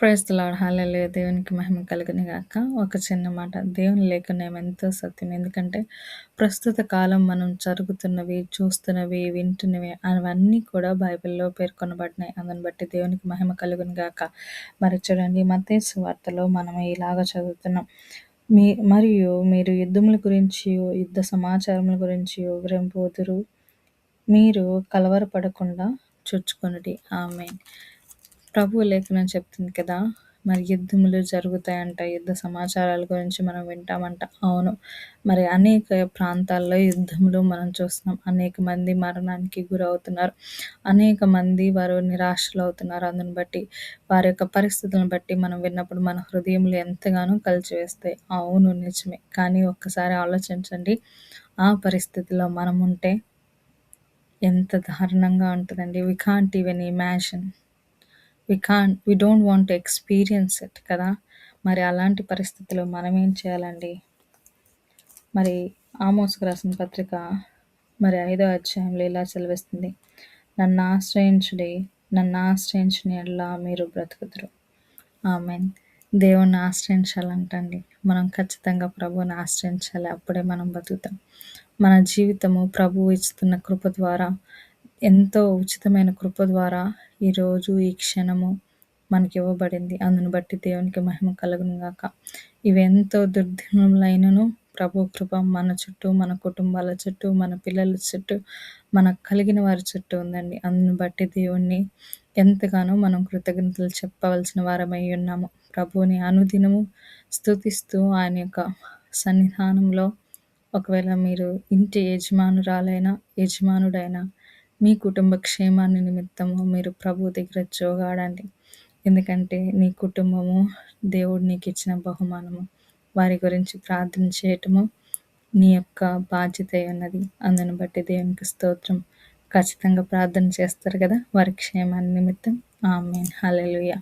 Praise the lord. హల్లెలూయా! దేవునికి మహిమ కలుగును గాక. ఒక చిన్న మాట. దేవుని లేఖనం ఎంతో సత్యం. ఎందుకంటే, ప్రస్తుత కాలం మనం జరుగుతున్నవి, చూస్తున్నవి, వింటున్నవి అవన్నీ కూడా బైబిల్‌లో పేర్కొనబడినాయి. అందుని బట్టి దేవునికి మహిమ కలుగును గాక. మరి చూడండి మత్తయి సువార్తలో మనం ఇలాగ చదువుతున్నాం. మరియు మీరు యుద్ధముల గురించియు, యుద్ధ సమాచారముల గురించియు వివరింపొదురు. మీరు కలవరపడకుండా చూచుకొనుడి. ఆమేన్. ప్రభువు లేఖనం చెప్తుంది కదా! మరి యుద్ధములు జరుగుతాయంట. యుద్ధ సమాచారాల గురించి మనం వింటామంట. అవును. మరి అనేక ప్రాంతాల్లో యుద్ధములు మనం చూస్తున్నాం. అనేక మంది మరణానికి గురవుతున్నారు. అనేక మంది వారు నిరాశలవుతున్నారు. అందుని బట్టి వారి యొక్క పరిస్థితులను బట్టి మనం విన్నప్పుడు మన హృదయములు ఎంతగానో కలిచివేస్తాయి. అవును, నిజమే. కానీ ఒక్కసారి ఆలోచించండి. ఆ పరిస్థితిలో మనముంటే ఎంత దారుణంగా ఉంటదండి. We can't even imagine. We don't want to experience it కదా! మరి అలాంటి పరిస్థితిలో మనమేం చేయాలండి? మరి ఆమోస్‌కు రాసిన పత్రిక మరి 5వ అధ్యాయంలో ఇలా సెలవిస్తుంది. నన్ను ఆశ్రయించిన యెడల మీరు బ్రతుకుదురు. ఆమేన్. దేవుణ్ణి ఆశ్రయించాలంటండి. మనం ఖచ్చితంగా ప్రభువుని ఆశ్రయించాలి. అప్పుడే మనం బతుకుతాం. మన జీవితము ప్రభువు ఇస్తున్న కృప ద్వారా, ఎంతో ఉచితమైన కృప ద్వారా ఈరోజు, ఈ క్షణము మనకివ్వబడింది. అందును బట్టి దేవునికి మహిమ కలుగును గాక. ఇవెంతో దుర్దినములైనను ప్రభు కృప మన చుట్టూ, మన కుటుంబాల చుట్టూ, మన పిల్లల చుట్టూ, మనకు కలిగిన వారి చుట్టూ ఉందండి. అందును బట్టి దేవుణ్ణి ఎంతగానో మనం కృతజ్ఞతలు చెప్పవలసిన వారమై ఉన్నాము. ప్రభువుని అనుదినము స్తుతిస్తూ ఆయన యొక్క సన్నిధానంలో ఒకవేళ మీరు ఇంటి యజమానుడైనా మీ కుటుంబ క్షేమాన్ని నిమిత్తము మీరు ప్రభు దగ్గర జోగాడండి. ఎందుకంటే నీ కుటుంబము దేవుడు నీకిచ్చిన బహుమానము. వారి గురించి ప్రార్థన చేయటము నీ యొక్క బాధ్యత అయి ఉన్నది. అందుని బట్టి దేవునికి స్తోత్రం. ఖచ్చితంగా ప్రార్థన చేస్తారు కదా వారి క్షేమాన్ని నిమిత్తం. ఆమేన్. హల్లెలూయా.